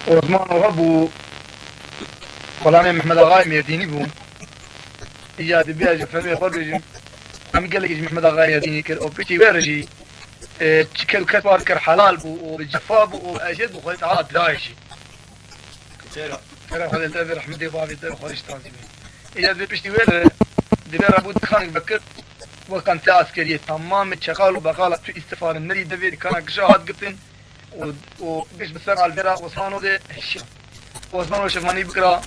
عثمان وابو فلان محمد اغاي ميديني بو اياد بياج فمي خرج عم قال لك محمد اغاي ميديني كر او بيتي ورجي تشكل كتوار كر حلال بو وبالجفاب واجد وخلت عاد دايشي ترى هذا الدبر احمد بابي الدبر خرج تانزي اياد بيشتي وير دبر ابو خان بكر وكان عسكريه تمام شغال وبقال في استفاده النري دبر كان شاهد قطن وبيش بسر على البرا وصانو ده وصانو شفاني بكرا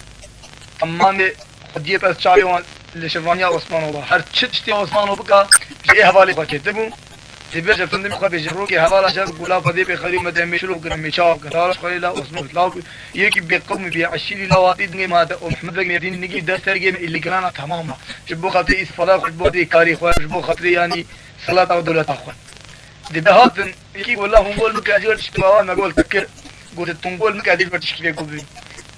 تمام خديه بس شايون لشفانيا وصانو هر تشتي وصانو بكا في حوالي باكيتبو تبيش فندم خو بيجروكي حوالا جاب غلا فدي بخري مدام مشلو قرم ميشاف قراش خليلا وصانو لاو يكي بيقوم بيعشيلي لواتي دني ما محمد بن يدين نجي دسترجم اللي كان تماما شبو خاطري اسفلا خبو دي كاري خو شبو خاطري يعني صلاه ودوله اخو دي بهاتن يكي والله هم قول مكاجر تشتوا ما قول تكر قلت تنقول مكاجر بتشكي قبل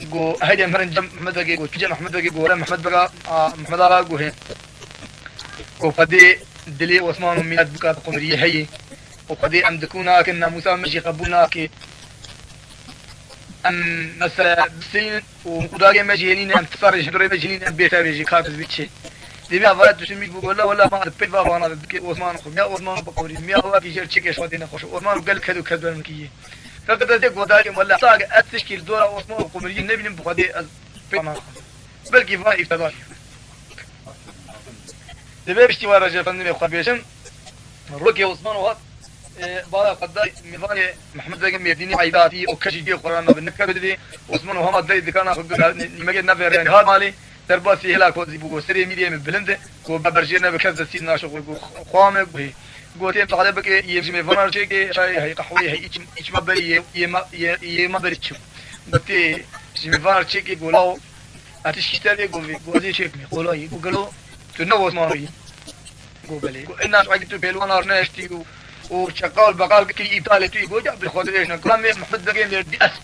جو هيدا مرن جم محمد بقى جو تجي محمد بقى جو محمد بقى محمد بقى جو هي وفدي دلي عثمان ميلاد بقى قمريه هي وفدي ام دكونا كنا موسى مشي قبولنا كي ام مثلا بسين وقداغي مجينين ام تصار جدري مجينين بيتا بيجي كاتب بيتشي دبي أفراد تشمي بقول ولا ما تبي بابا أنا عثمان خو عثمان بقولي ميا هو في جل شيء شوادينا خوش عثمان قال كذا كذا المكية فقد ذاك وداري ولا صاق التشكيل دورة عثمان قمري النبي بقدي بل كيف ما يفتدار دبي بشتي ورا رجال فني خبيشم روكي عثمان وهات بارا قداي ميزان محمد بن يديني عيداتي وكشي دي قرآن بالنكبة دي عثمان وهم ذي ذكرنا خد نمجد نفر يعني هذا مالي ترباسي هلا كوزي بقول سري ميديا من بلنده كو ببرجينا بكذا سيدنا شغل كو خامه قوتين طالب بك يمشي من فنار شيء شاي هي قحوي هي ايش ما بري يما بريتشو بتي شي من فنار شيء يقولوا اتشكتل يقول قوزي شيء يقولوا يقولوا تنو اسمعي قولي الناس عقدوا بيلوان ارنشتي وشغال بقال كي ايطالي تي بوجا بالخاطر ايش نقول محمد دقين دي اسم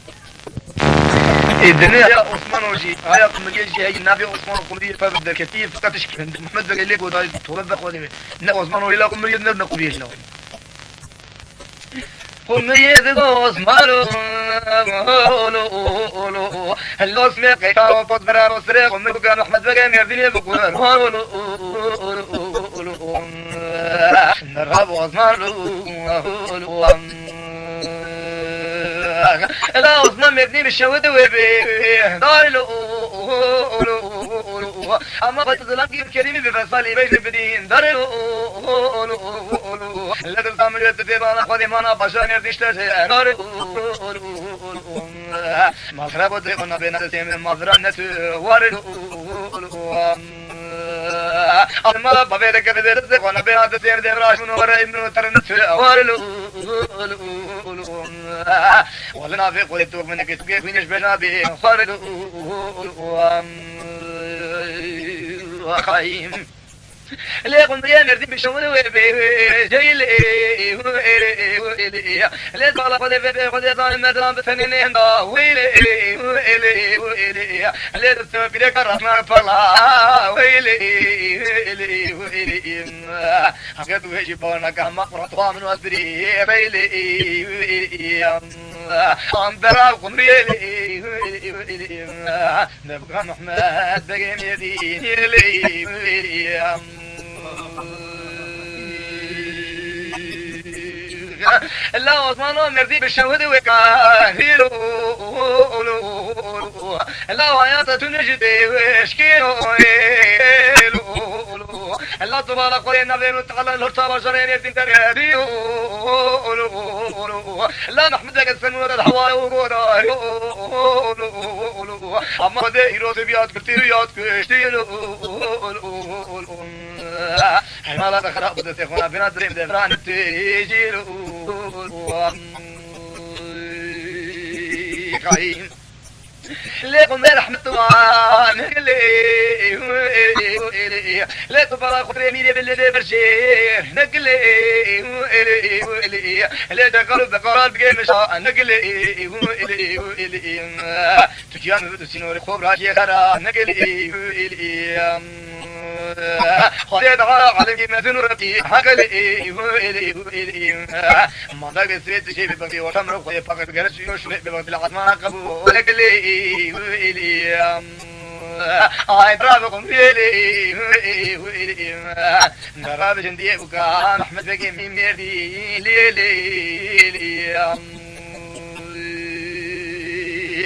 الدنيا يا عثمان وجي هيا قمريجي هي النبي عثمان قمريجي فبدا كثير فقط تشكي محمد قال لك ودا تولد خودي نا عثمان ولا قمريجي نبنا قمريجي لو قمريجي عثمان هلو اسمع كيتا وفضرا وسرق قمريجي كان محمد قال يردني بقول نرهب عثمان لا عثمان مبني بالشهود وبيه دايلو اما بتظلم كيف كريم بفصل بين بدين دايلو لا تفهم يتدبر خذ ما انا بشان يرتشتش دايلو ما خرب دغنا بين تسيم مزرعه وارد أما بابي كذا درس وانا بين تسير دراش من ورا إنه ترنت وارلو ولا في قلت من كتبي فينش بنا بي خارلو خايم ليكن يا نردي بشمول وبي جاي لي ليه طالع خذ في خذ طالع مثلا بفنين دا ويلي ليه تسمع بيك الرحمن فلا ويلي حقت وجه بانا كما قرطوا من واسبري ويلي أندرا قمريلي نبقى محمد بقيم يديني لا عثمان مردي بالشهود وكاهيلو لا حياة تنجدي وشكيلو لا تبارك قرينا بين تعالى الهرطة بشرين يدين تريديو لا نحمدك السنور الحواي وقودا أما ديرو تبيات كتيريات كشتيلو ما لا تخرب دسيخونا بنا دريم دفران تيجيلو خاين ليكم رحمة الله نقلي لا تفرق خطري ميدي باللي برشير نقلي لا تقلب قرار بقي مشا نقلي تجيان فتو سينوري خوب راشي خرا نقلي خديت على ما تنورتي حقلي ما داك سيت شي ببقي وتمر خويا فقط جلس يوش ببقي العظمه قبول لي هاي برافكم ويلي برافو جندي وكان احمد بقي ميردي لي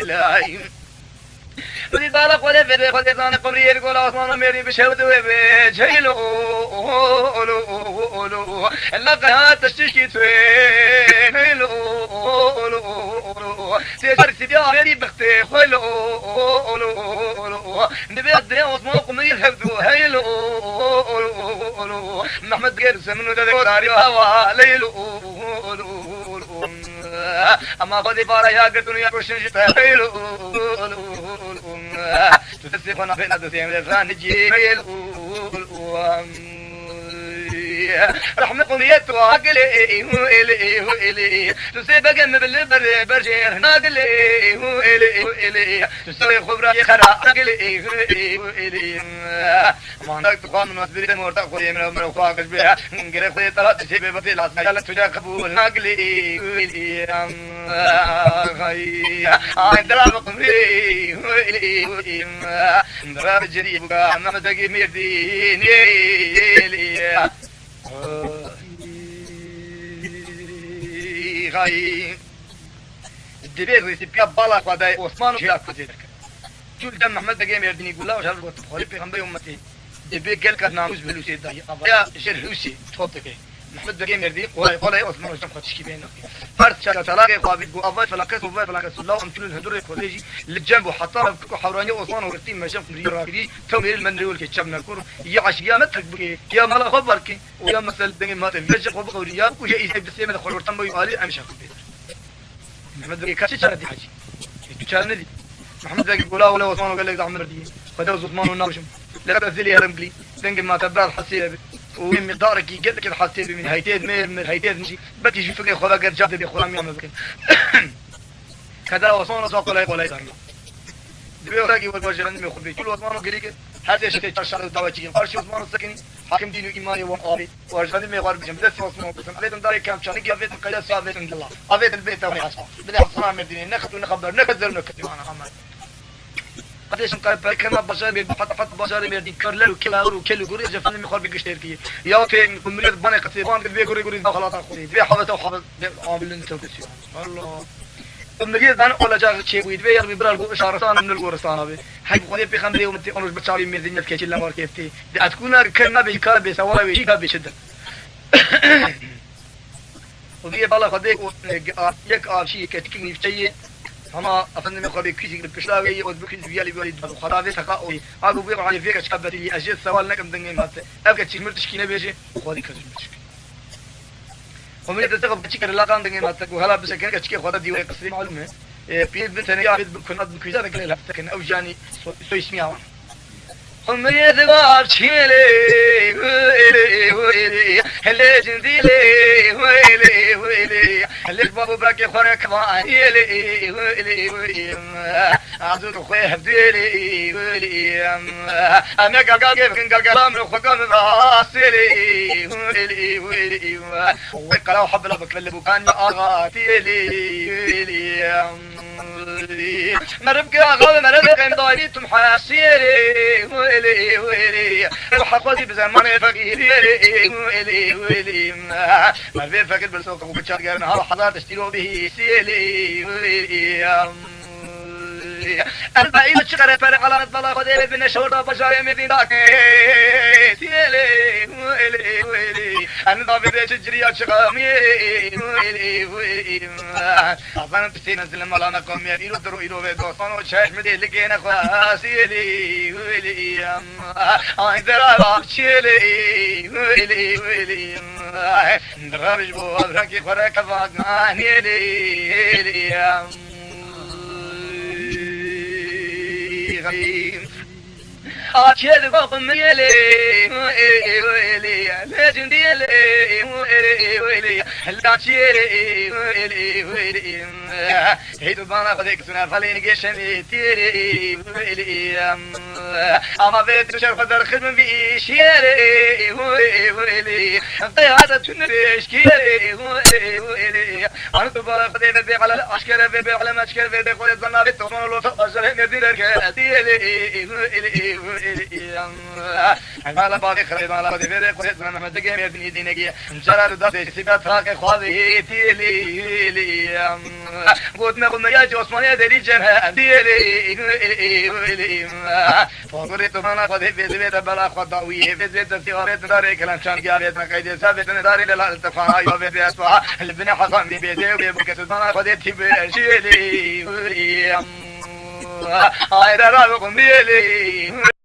لا بدي بالك ولا بدي خلي ثاني قبري يقول عثمان ميري بشهوت وبجيلو اولو اللقاها تشتكي توين اولو سيجر سيبيا ميري بختي خلو اولو نبيت عثمان قمري الحفظ هيلو اولو محمد غير سمنو داري وهوا ليلو اما خذي بارا يا قدر يا كوشن جتايلو تسيبنا بين الدسيم لفان جيل رحمة قضيت وعقلي وإلي تسيب جنب بالبر برجير ناقلي وإلي تسوي خبرة خرا عقلي وإلي ما نقد قام نصبر مرتق قوي من الخواقش بها نقرب خي طلعت تسيب بطيل عصا يلا تجا قبول ناقلي وإلي عند رابق قمري وإلي دراب الجريب عم تقي ميردين إلي غاي الدبير ريسيبيا بالا قداي عثمان شيخ كذلك جول دم محمد دقيم يردني يقول لا وش هالقط خلي بيغمبي امتي دبي قال كنا نوز بلوسي داي يا شرحوسي تفضلك محمد دقيم يردي قال عثمان وش تشكي بينك فرد شاك تلاقي قابل جو افاي فلاكس وفاي فلاكس الله امثل الهدور الكوليجي اللي جنبه حطها حوراني عثمان ورتين ما شاف مري راكدي تومير المنريول كتشبنا الكور يا عشيا ما تكبكي يا مالا خبرك ويا مثل دني ما تفجر خبر قوريا ويا يسيب السيمه خلور تنبو يقالي امشي محمد دقيق كاتش دي حاجه تشارني دي محمد دقيق يقول ولا عثمان قال لك عمر دي خدوا عثمان وناوشم لقد ازلي هرمقلي دنج ما تبرال حسيه ومن مقدارك يقول لك الحسيه من هيتين من هيتين مشي بدي يشوفك خذا قد جاب دي خرام يعمل كذا عثمان سوق لا يقول ايضا دبي وراكي والبشران ما يخبي كل عثمان قريك هذا شيء تشار دواجي فرش عثمان السكني حاكم دين ايماني وقاري وارجعني ما يقارب بجنب بس عثمان بس عليه داري كم شان يجي افيت قياس ثابت عند الله افيت البيت وما يحصل بدي حصنا من الدين ناخذ ونخبر نكذب نكذب انا خمر قديش نقارب كما بشر حط بشر يدين كرلو كيلو كيلو غوري جفن ما يقارب بيشتركي يا تين كمية بنا قصيبان قد بيقولي خلاص اخوي بي حبته وحبت عامل انت وكسي الله النجيز أنا ولا جاك شيء ويد بيار بيبرال شهرتان من القرصان أبي حي خذي في خمري ومتي أنوش بتشاري من الدنيا كيش إلا مار كيفتي أتكون كنا بيكار بيسوارا بيشيكا بيشدة وفي بالا خذيك يك شيء كتكني في شيء هما أفنى من قبل كيسي بكشلاوي وذبكين بيالي بيالي خرافي سقاوي أبو بيقع على فيك شابتي أجل سوال نكم دنيا مات أبغى تشيل مرتشكينا بيجي خذي كذي مرتشكي ومن يتسقط بتشكر لا كان دنيا ماتك وهلا بس كان كشكي خذ دي قصدي معلومة في بنت أنا قاعد كنا بكيزا ذاك اللي لفتكن أو جاني سو اسمي عوان ومن يتبع شيلي ويلي هلا جنديلي ويلي هلا بابو براكي خورك كمان ويلي عزوك خويه بديلي ويلي أنا قاقا كيف قاقا من خوكا من راسيلي ويلي وقلاو حبلا بكلبو كان أغاتيلي مربك غاب مربك مضايري تمحاسيري ويلي وحقوزي بزمان فقيري ويلي ما في فقير بالسوق وبتشار قرن هذا حضار تشتروا به سيلي ويلي أنا إلى شقرة فرق على نطلع خديبة بين الشهور بشار يمين ذاك سيلي ويلي أنا ضابط تجري أشقامي ويلي أصلاً بسينا سلم على نقوم يلو درو يلو بدوسان وشاش مدي لقينا خاسيلي ويلي درا شيلي ويلي درابش بو أبركي فرق فاقاني لي أشهد بقم يلي ويلي لجندي يلي ويلي لا تيري ويلي ويلي هيدو بانا خديك سنا فالين قشمي تيري ويلي اما بيت شرف در خدمة في شيري ويلي هذا تنريش كيري ويلي انا تبارا خديك بي على الاشكال بي على مشكل بي قول الزنا بي تمام لو تقصر ندير كاتيري ويلي على باقي خريط على بدي بيري قول الزنا ما تجي مبني دينك جرار دات سيبات راك خوازي تيلي قلنا يا جوسمان ديري جنها تيلي فقريت انا قد بيت بلا خداويه بيت سيارات داري كلام شان جابت قيد ثابت داري للالتفاع يوبت اسوا البن حسن بيدي وبكت انا قد تبي شيلي هاي راه قوم بيلي